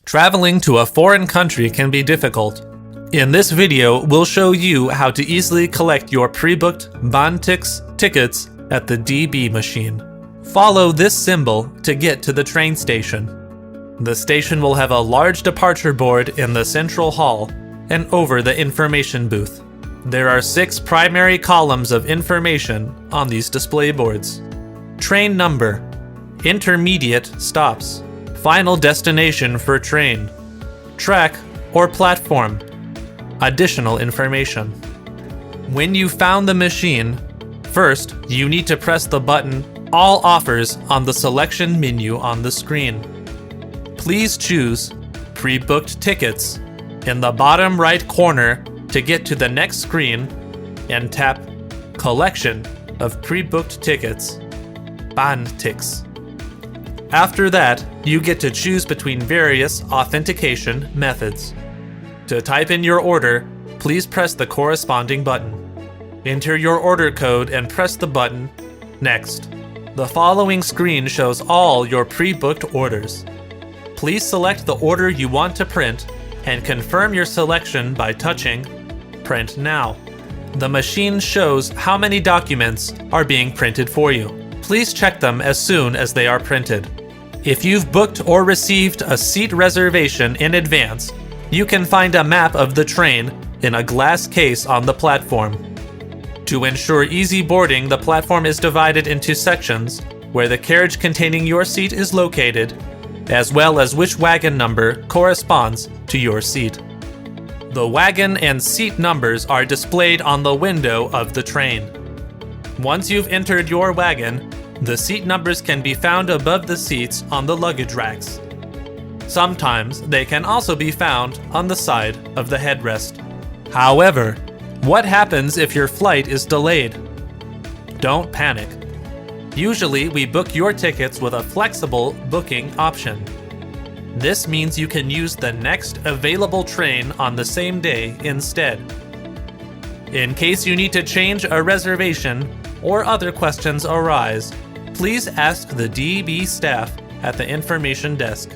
Traveling to a foreign country can be difficult. In this video, we'll show you how to easily collect your pre-booked Bahntix tickets at the DB machine. Follow this symbol to get to the train station. The station will have a large departure board in the central hall and over the information booth. There are 6 primary columns of information on these display boards. Train number, intermediate stops, final destination for train, track or platform, additional information. When you found the machine, first you need to press the button All Offers on the selection menu on the screen. Please choose Pre-booked Tickets in the bottom right corner to get to the next screen and tap Collection of Pre-booked Tickets, Bahntix. After that, you get to choose between various authentication methods. To type in your order, please press the corresponding button. Enter your order code and press the button Next. The following screen shows all your pre-booked orders. Please select the order you want to print and confirm your selection by touching Print Now. The machine shows how many documents are being printed for you. Please check them as soon as they are printed. If you've booked or received a seat reservation in advance, you can find a map of the train in a glass case on the platform. To ensure easy boarding, the platform is divided into sections where the carriage containing your seat is located, as well as which wagon number corresponds to your seat. The wagon and seat numbers are displayed on the window of the train. Once you've entered your wagon, the seat numbers can be found above the seats on the luggage racks. Sometimes they can also be found on the side of the headrest. However, what happens if your flight is delayed? Don't panic. Usually, we book your tickets with a flexible booking option. This means you can use the next available train on the same day instead. In case you need to change a reservation or other questions arise, please ask the DB staff at the information desk.